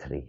3,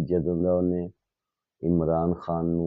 ਜਦੋਂ ਦਾ ਉਹਨੇ ਇਮਰਾਨ ਖਾਨ ਨੂੰ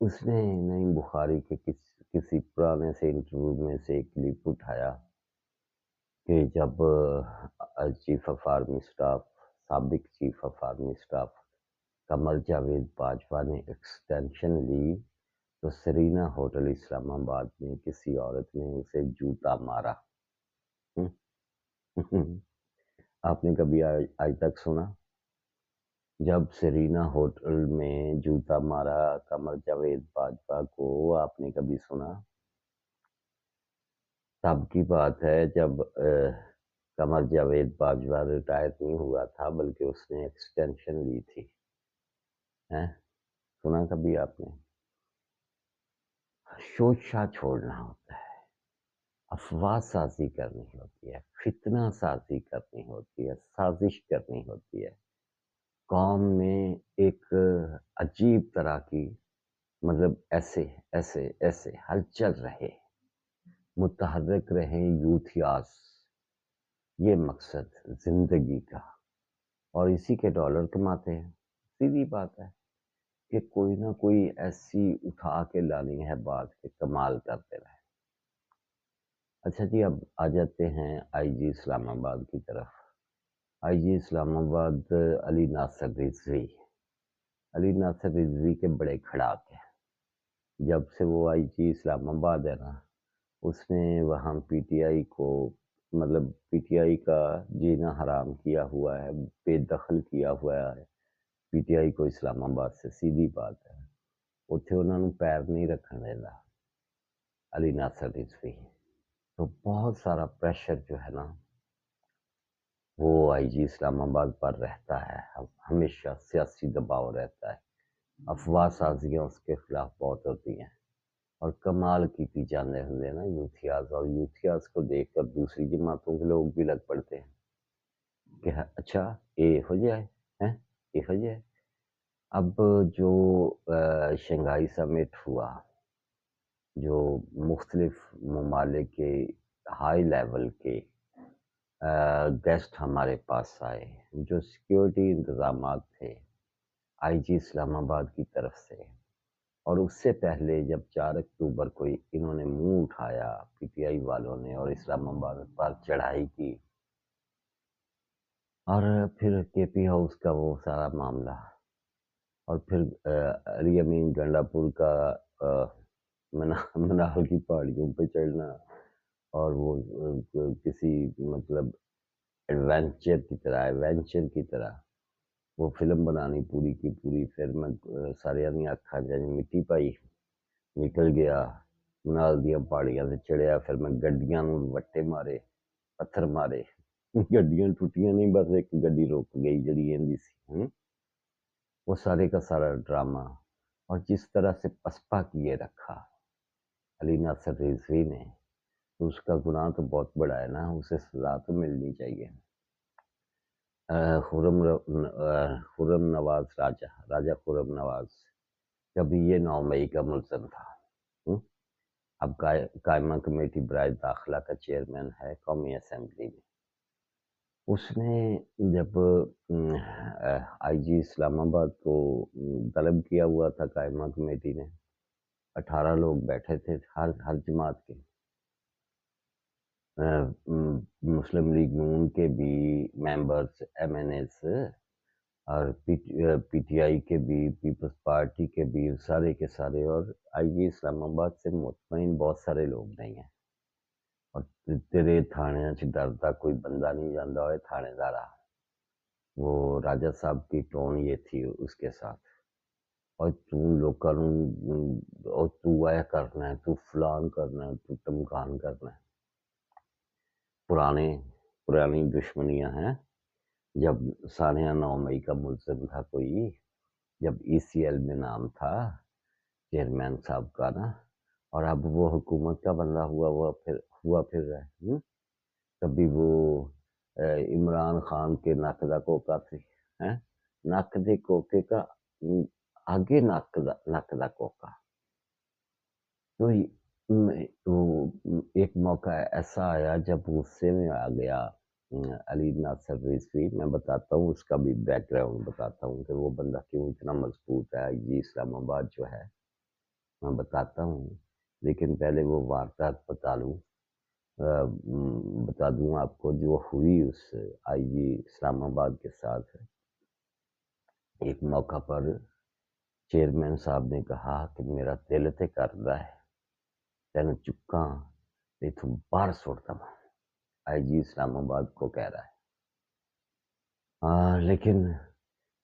اس نے نعیم بخاری کے کسی پرانے سے انٹرویو میں سے ایک کلپ اٹھایا کہ جب چیف آف آرمی اسٹاف سابق chief of army staff Qamar Javed Bajwa نے ایکسٹینشن لی تو سرینا ہوٹل اسلام آباد میں کسی عورت نے اسے جوتا مارا۔ آپ نے کبھی آج تک سنا؟ جب سرینا ہوٹل میں جوتا مارا قمر جاوید باجوہ کو، آپ نے کبھی سنا؟ تب کی بات ہے جب قمر جاوید باجوہ ریٹائر نہیں ہوا تھا، بلکہ اس نے ایکسٹینشن لی تھی۔ سنا کبھی آپ نے؟ شوشہ چھوڑنا ہوتا ہے، افواہ سازی کرنی ہوتی ہے، فتنہ سازی کرنی ہوتی ہے، سازش کرنی ہوتی ہے، قوم میں ایک عجیب طرح کی مطلب ایسے ہلچل رہے، متحرک رہیں یوتھیاز، یہ مقصد زندگی کا، اور اسی کے ڈالر کماتے ہیں۔ سیدھی بات ہے کہ کوئی نہ کوئی ایسی اٹھا کے لانی ہے بات کہ کمال کرتے رہے۔ اچھا جی، اب آ جاتے ہیں آئی جی اسلام آباد کی طرف۔ آئی جی اسلام آباد علی ناصر رضوی، علی ناصر رضوی کے بڑے کھڑاک ہیں۔ جب سے وہ آئی جی اسلام آباد ہے نا، اس نے وہاں پی ٹی آئی کو مطلب پی ٹی آئی کا جینا حرام کیا ہوا ہے، بے دخل کیا ہوا ہے پی ٹی آئی کو اسلام آباد سے، سیدھی بات ہے۔ اتھے انہوں نے پیر نہیں رکھن دینا علی ناصر رضوی، تو بہت سارا پریشر جو ہے نا وہ آئی جی اسلام آباد پر رہتا ہے، ہمیشہ سیاسی دباؤ رہتا ہے، افواہ سازیاں اس کے خلاف بہت ہوتی ہیں، اور کمال کی جانے ہوتے نا یوتھیاز، اور یوتھیاز کو دیکھ کر دوسری جماعتوں کے لوگ بھی لگ پڑتے ہیں کہ اچھا یہ ہو جائے یہ ہو جائے۔ اب جو شنگھائی سمٹ ہوا، جو مختلف ممالک کے ہائی لیول کے گیسٹ ہمارے پاس آئے، جو سیکیورٹی انتظامات تھے آئی جی اسلام آباد کی طرف سے، اور اس سے پہلے جب 4 اکتوبر کو انہوں نے منہ اٹھایا پی ٹی آئی والوں نے اور اسلام آباد پر چڑھائی کی، اور پھر کے پی ہاؤس کا وہ سارا معاملہ، اور پھر علی امین گنڈا پور کا منال کی پہاڑیوں پہ چڑھنا، اور وہ کسی مطلب ایڈونچر کی طرح وہ فلم بنانی پوری کی پوری، پھر میں سارے دی اکھاں جی مٹی پائی، نکل گیا منال دیاں پہاڑیاں سے چڑھیا، پھر میں گڈیاں نوں وٹے مارے، پتھر مارے، گڈیاں ٹوٹیاں نہیں، بس ایک گڈی رک گئی جڑی ایندی سی، وہ سارے کا سارا ڈرامہ، اور جس طرح سے پسپا کیے رکھا علی ناصر رضوی نے، تو اس کا گناہ تو بہت بڑا ہے نا، اسے سزا تو ملنی چاہیے۔ خرم نواز راجہ خرم نواز، کبھی یہ 9 مئی کا ملزم تھا، اب قائمہ کمیٹی برائے داخلہ کا چیئرمین ہے قومی اسمبلی میں۔ اس نے جب آئی جی اسلام آباد کو طلب کیا ہوا تھا قائمہ کمیٹی نے، 18 لوگ بیٹھے تھے ہر جماعت کے، مسلم لیگ نون کے بھی ممبرز، ایم این ایز، اور پی ٹی آئی کے بھی، پیپلز پارٹی کے بھی، سارے کے سارے، اور آئی جی اسلام آباد سے مطمئن بہت سارے لوگ نہیں ہیں، اور تیرے تھانے چ ڈردا کوئی بندہ نہیں جانا ہوئے تھانے دارا، وہ راجہ صاحب کی ٹون یہ تھی اس کے ساتھ، اور تو لوکاں اور تو اے کرنا ہے، تو فلان کرنا ہے، تو تمکان کرنا ہے، پرانی دشمنیاں ہیں۔ جب سانحہ 9 مئی کا ملزم تھا کوئی، جب ای سی ایل میں نام تھا چیئرمین صاحب کا نا، اور اب وہ حکومت کا بندہ ہوا پھر رہا ہے، کبھی وہ عمران خان کے نک دا کوکا تھی، نک دے کوکے کا آگے نک دا کوکا، تو ایک موقع ایسا آیا جب غصے میں آ گیا علی ناصر رضوی، میں بتاتا ہوں اس کا بھی بیک گراؤنڈ بتاتا ہوں کہ وہ بندہ کیوں اتنا مضبوط ہے۔ یہ اسلام آباد جو ہے میں بتاتا ہوں، لیکن پہلے وہ واردات بتا دوں آپ کو جو ہوئی اس آئی جی اسلام آباد کے ساتھ۔ ایک موقع پر چیئرمین صاحب نے کہا کہ میرا دل تے کردا ہے تینوں چکاں ایتھوں باہر سٹ دواں، آئی جی اسلام آباد کو کہہ رہا ہے۔ لیکن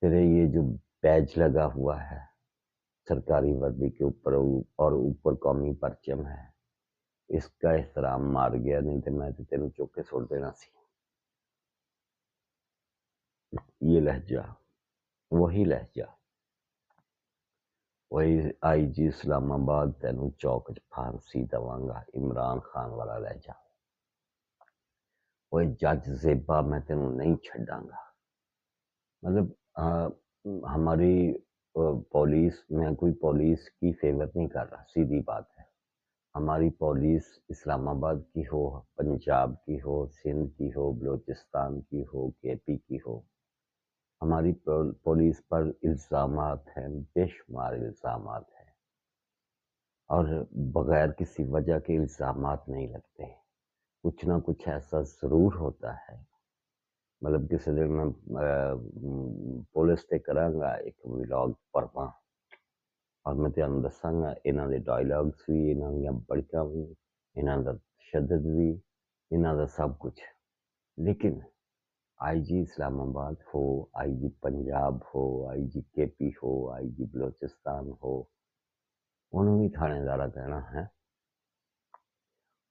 تیرے یہ جو بیج لگا ہوا ہے سرکاری وردی کے اوپر اور اوپر قومی پرچم ہے، اس کا احترام مار گیا، نہیں تو میں تو تینوں چک کے سٹ دینا سی۔ یہ لہجہ، وہی لہجہ، وہی آئی جی اسلام آباد تینوں چوک چ پھانسی دواں گا، عمران خان والا لہجہ۔ وہ جج زیبا میں تینوں نہیں چھڈاں گا۔ مطلب ہماری پولیس، میں کوئی پولیس کی فیور نہیں کر رہا، سیدھی بات ہے۔ ہماری پولیس اسلام آباد کی ہو، پنجاب کی ہو، سندھ کی ہو، بلوچستان کی ہو، کے پی کی ہو، ہماری پولیس پر الزامات ہیں، بے شمار الزامات ہیں، اور بغیر کسی وجہ کے الزامات نہیں لگتے، کچھ نہ کچھ ایسا ضرور ہوتا ہے۔ مطلب کسی دن میں پولیس تے کراں گا ایک ولاگ پڑھواں، اور میں تینوں دساں گا انہاں دے ڈائلاگس بھی، انہاں دیاں بڑکاں بھی، انہاں دا تشدد بھی، انہاں دا سب کچھ۔ لیکن آئی جی اسلام آباد ہو، آئی جی پنجاب ہو، آئی جی کے پی ہو، آئی جی بلوچستان ہو، انہوں بھی تھانے دارہ کہنا ہے،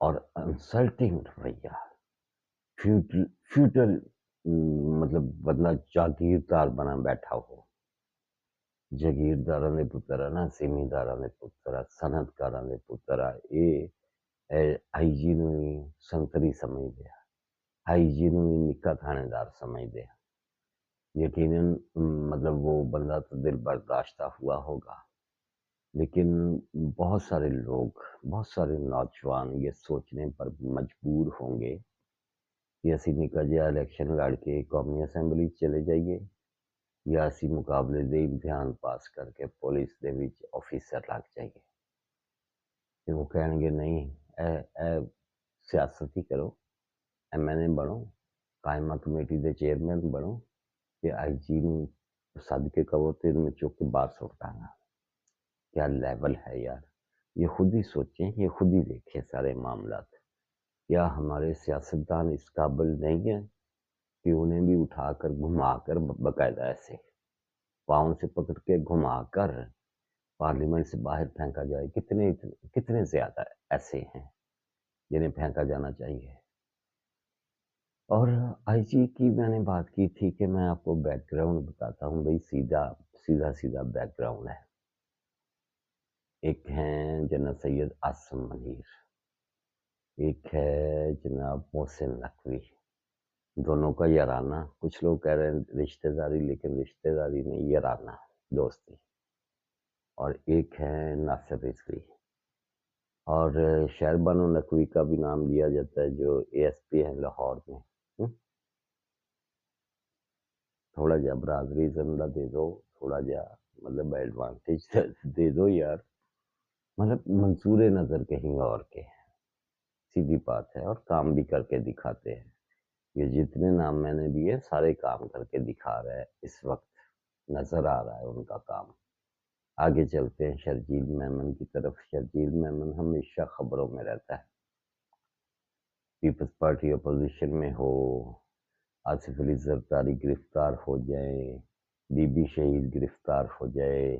اور انسلٹنگ رویہ، فیوٹل، مطلب بندہ جاگیردار بنا بیٹھا ہو، جاگیرداراں دے پتر آ نا، زمینداراں دے پتر آ، صنعتکاراں دے پتر آ، آئی جی نو ہی سنتری سمجھدے آ، آئی جی نو ہی نکا تھانے دار سمجھدے آ۔ یقیناً مطلب وہ بندہ تو دل برداشتہ ہوا ہوگا، لیکن بہت سارے لوگ، بہت سارے نوجوان یہ سوچنے پر مجبور ہوں گے کہ اسی نکا جہا الیکشن لڑ کے قومی اسمبلی چلے جائیے، یا اسی مقابلے دے امتحان پاس کر کے پولیس دے وچ آفیسر لگ جائیے۔ کہ وہ کہیں گے نہیں، اے سیاست ہی کرو، ایم این اے بنو، قائمہ کمیٹی دے چیئرمین بنو، کہ آئی جی نو سد کے کہو تے میں چک کے باہر سٹاں گا۔ کیا لیول ہے یار، یہ خود ہی سوچیں، یہ خود ہی دیکھیں سارے معاملات۔ کیا ہمارے سیاستدان اس قابل نہیں ہیں کہ انہیں بھی اٹھا کر گھما کر باقاعدہ ایسے پاؤں سے پکڑ کے گھما کر پارلیمنٹ سے باہر پھینکا جائے؟ کتنے زیادہ ایسے ہیں جنہیں پھینکا جانا چاہیے۔ اور آئی جی کی میں نے بات کی تھی کہ میں آپ کو بیک گراؤنڈ بتاتا ہوں، بھائی سیدھا بیک گراؤنڈ ہے۔ ایک ہیں جناب سید عاصم منیر، ایک ہے جناب محسن نقوی، دونوں کا یارانہ، کچھ لوگ کہہ رہے ہیں رشتہ داری، لیکن رشتہ داری نہیں، یارانہ، دوستی۔ اور ایک ہے ناصر رضوی، اور شہر بانو نقوی کا بھی نام لیا جاتا ہے جو اے ایس پی ہیں لاہور میں۔ تھوڑا جا برادری زندہ دے دو، تھوڑا جا مطلب ایڈوانٹیج دے دو یار، مطلب منصور نظر کہیں اور کے ہیں، سیدھی بات ہے، اور کام بھی کر کے دکھاتے ہیں۔ یہ جتنے نام میں نے دیے سارے کام کر کے دکھا رہے ہیں، اس وقت نظر آ رہا ہے ان کا کام۔ آگے چلتے ہیں شرجیل میمن کی طرف۔ شرجیل میمن ہمیشہ خبروں میں رہتا ہے، پیپلز پارٹی اپوزیشن میں ہو، آصف علی زرداری گرفتار ہو جائیں، بی بی شہید گرفتار ہو جائے،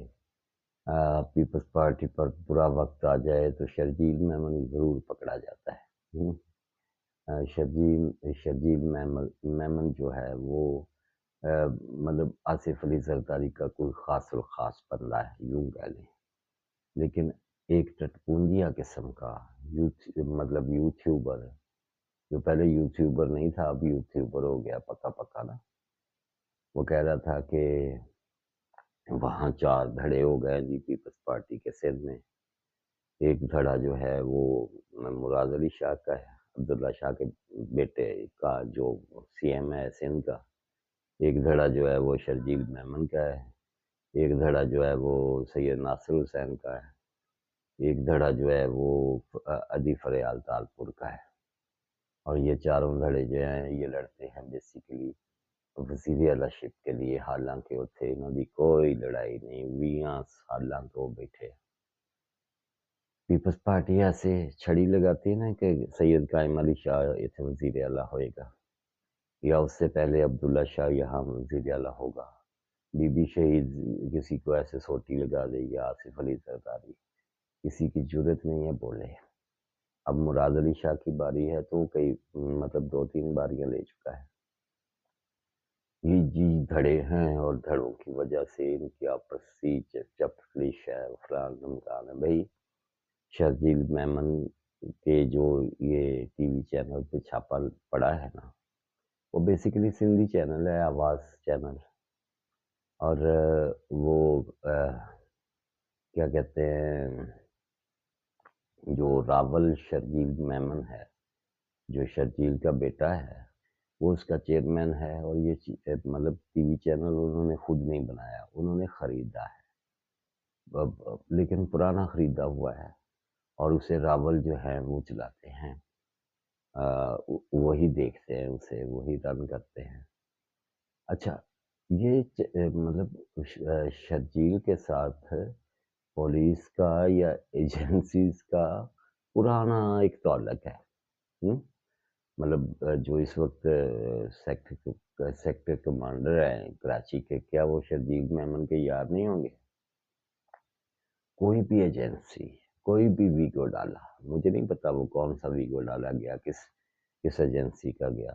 پیپلز پارٹی پر برا وقت آ جائے تو شرجیل میمن ضرور پکڑا جاتا ہے۔ شرجیل میمن جو ہے وہ مطلب آصف علی زرداری کا کوئی خاص الخاص بندہ ہے، یوں کہہ لیں، لیکن ایک ٹٹپونجیا قسم کا مطلب یوٹیوبر، جو پہلے یوٹیوبر نہیں تھا اب یوٹیوبر ہو گیا پکا نا۔ وہ کہہ رہا تھا کہ وہاں 4 دھڑے ہو گئے جی پیپلز پارٹی کے سندھ میں۔ ایک دھڑا جو ہے وہ مراد علی شاہ کا ہے، عبداللہ شاہ کے بیٹے کا، جو سی ایم ہے سندھ کا۔ ایک دھڑا جو ہے وہ شرجیل میمن کا ہے، ایک دھڑا جو ہے وہ سید ناصر حسین کا ہے، ایک دھڑا جو ہے وہ ادی فریال تالپور کا ہے، اور یہ چاروں دھڑے جو ہیں یہ لڑتے ہیں بیسیکلی وزیر اعلیٰ شپ کے لیے، حالانکہ اتنے انہوں دی کوئی لڑائی نہیں، 20 سالاں تو بیٹھے۔ پیپلز پارٹی ایسے چھڑی لگاتی ہے نا کہ سید قائم علی شاہ اتنے وزیر اعلیٰ ہوئے گا، یا اس سے پہلے عبداللہ شاہ یہاں وزیر اعلیٰ ہوگا، بی بی شہید کسی کو ایسے سوٹی لگا دے، یا آصف علی زرداری، کسی کی جرت نہیں ہے بولے۔ اب مراد علی شاہ کی باری ہے تو کئی مطلب 2-3 باریاں لے چکا ہے۔ یہ جی دھڑے ہیں، اور دھڑوں کی وجہ سے ان کی آپسی چپکلش ہے، فلان دھمکان ہے۔ بھائی شرجیل میمن کے جو یہ ٹی وی چینل پہ چھاپا پڑا ہے نا، وہ بیسیکلی سندھی چینل ہے، آواز چینل، اور وہ کیا کہتے ہیں، جو راول شرجیل میمن ہے، جو شرجیل کا بیٹا ہے، وہ اس کا چیئرمین ہے، اور یہ مطلب ٹی وی چینل انہوں نے خود نہیں بنایا، انہوں نے خریدا ہے، لیکن پرانا خریدا ہوا ہے، اور اسے راول جو ہے وہ چلاتے ہیں، وہی دیکھتے ہیں اسے، وہی رن کرتے ہیں۔ اچھا، یہ مطلب شرجیل کے ساتھ پولیس کا یا ایجنسیز کا پرانا ایک تعلق ہے، مطلب جو اس وقت سیکٹر کمانڈر ہیں کراچی کے، کیا وہ شرجیل میمن کے یار نہیں ہوں گے؟ کوئی بھی ایجنسی، کوئی بھی ویگو ڈالا، مجھے نہیں پتا وہ کون سا ویگو ڈالا گیا، کس ایجنسی کا گیا،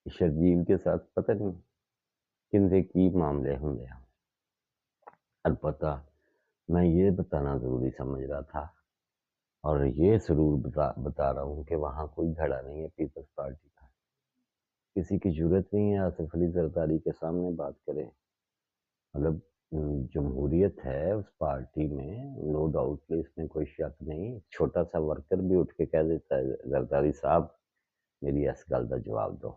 شرجیل کے ساتھ پتہ نہیں کندے کی معاملے ہوں گے۔ البتہ میں یہ بتانا ضروری سمجھ رہا تھا، اور یہ ضرور بتا رہا ہوں کہ وہاں کوئی دھڑا نہیں ہے پیپلز پارٹی کا، کسی کی ضرورت نہیں ہے آصف علی زرداری کے سامنے بات کریں، مطلب جمہوریت ہے اس پارٹی میں، نو ڈاؤٹ، اس میں کوئی شک نہیں، چھوٹا سا ورکر بھی اٹھ کے کہہ دیتا ہے زرداری صاحب میری اس گل کا جواب دو،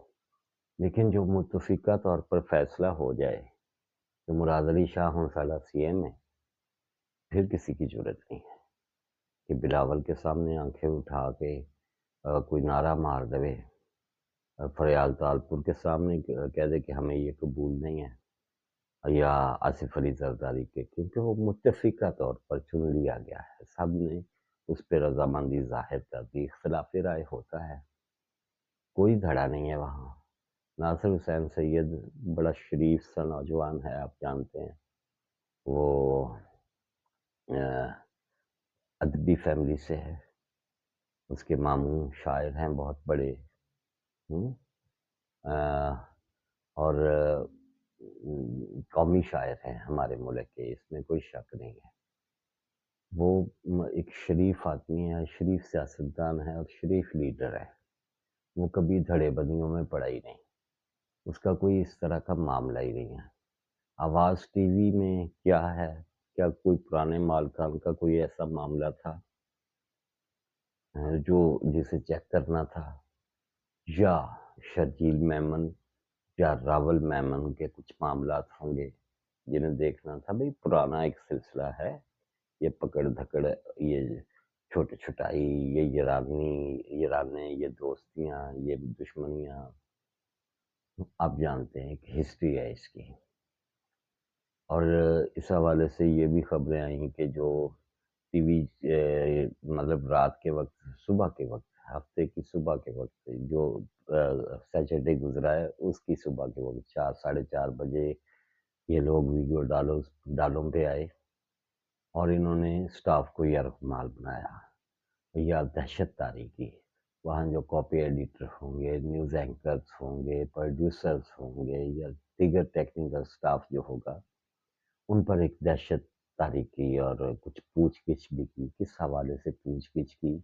لیکن جو متفقہ طور پر فیصلہ ہو جائے کہ مراد علی شاہ ہوں سالا سی ایم ہے، پھر کسی کی ضرورت نہیں ہے کہ بلاول کے سامنے آنکھیں اٹھا کے کوئی نعرہ مار دے، فریال تالپور کے سامنے کہہ دے کہ ہمیں یہ قبول نہیں ہے، یا آصف علی زرداری کے، کیونکہ وہ متفقہ طور پر چن لیا گیا ہے، سب نے اس پہ رضامندی ظاہر کر دی، اختلاف رائے ہوتا ہے، کوئی دھڑا نہیں ہے وہاں۔ ناصر حسین سید بڑا شریف سا نوجوان ہے، آپ جانتے ہیں، وہ ادبی فیملی سے ہے، اس کے ماموں شاعر ہیں بہت بڑے، اور قومی شاعر ہیں ہمارے ملک کے، اس میں کوئی شک نہیں ہے، وہ ایک شریف آدمی ہے، شریف سیاستدان ہے، اور شریف لیڈر ہے، وہ کبھی دھڑے بندیوں میں پڑا ہی نہیں، اس کا کوئی اس طرح کا معاملہ ہی نہیں ہے۔ آواز ٹی وی میں کیا ہے، کیا کوئی پرانے مالکان کا کوئی ایسا معاملہ تھا جو جسے چیک کرنا تھا، یا شرجیل میمن یا راول میمن کے کچھ معاملات ہوں گے جنہیں دیکھنا تھا؟ بھئی پرانا ایک سلسلہ ہے، یہ پکڑ دھکڑ، یہ چھوٹے چھٹائی، یہ یرانے، یہ دوستیاں، یہ دشمنیاں، آپ جانتے ہیں کہ ہسٹری ہے اس کی، اور اس حوالے سے یہ بھی خبریں آئیں کہ جو ٹی وی مطلب رات کے وقت، صبح کے وقت، ہفتے کی صبح کے وقت، جو سیٹرڈے گزرا ہے اس کی صبح کے وقت 4-4:30 بجے یہ لوگ ویڈیو ڈالوں پہ آئے، اور انہوں نے سٹاف کو یرغمال بنایا یا دہشت تاری کی، وہاں جو کاپی ایڈیٹر ہوں گے، نیوز اینکرز ہوں گے، پروڈیوسرز ہوں گے، یا دیگر ٹیکنیکل سٹاف جو ہوگا، ان پر ایک دہشت تاری کی، اور کچھ پوچھ گچھ بھی کی۔ کس حوالے سے پوچھ گچھ کی،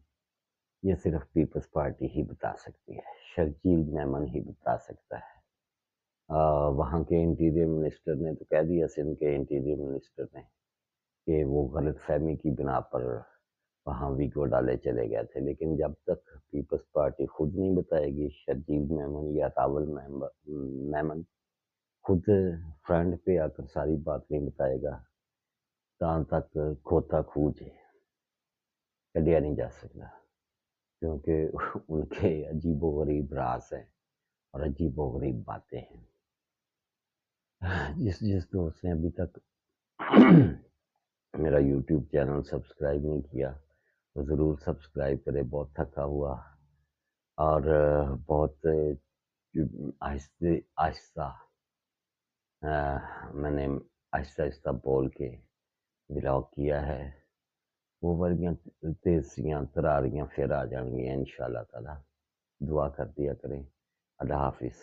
یہ صرف پیپلز پارٹی ہی بتا سکتی ہے، شرجیل میمن ہی بتا سکتا ہے۔ وہاں کے انٹیریئر منسٹر نے تو کہہ دیا، سندھ کے انٹیریئر منسٹر نے، کہ وہ غلط فہمی کی بنا پر وہاں ویگو ڈالے چلے گئے تھے، لیکن جب تک پیپلز پارٹی خود نہیں بتائے گی، شرجیل میمن یا راول میمن خود فرنٹ پہ آ کر ساری بات نہیں بتائے گا، پاکستان تک کھوتا کھوج ہے، کڈیا نہیں جا سکتا، کیونکہ ان کے عجیب و غریب راز ہیں اور عجیب و غریب باتیں ہیں۔ جس دوست نے ابھی تک میرا یوٹیوب چینل سبسکرائب نہیں کیا تو ضرور سبسکرائب کرے، بہت تھکا ہوا اور بہت آہستہ آہستہ میں نے آہستہ آہستہ بول کے ولاگ کیا ہے، وہ ورگیاں تیزیاں تراریاں پھر آ جان گیا انشاءاللہ تعالی، دعا کر دیا کریں۔ اللہ حافظ۔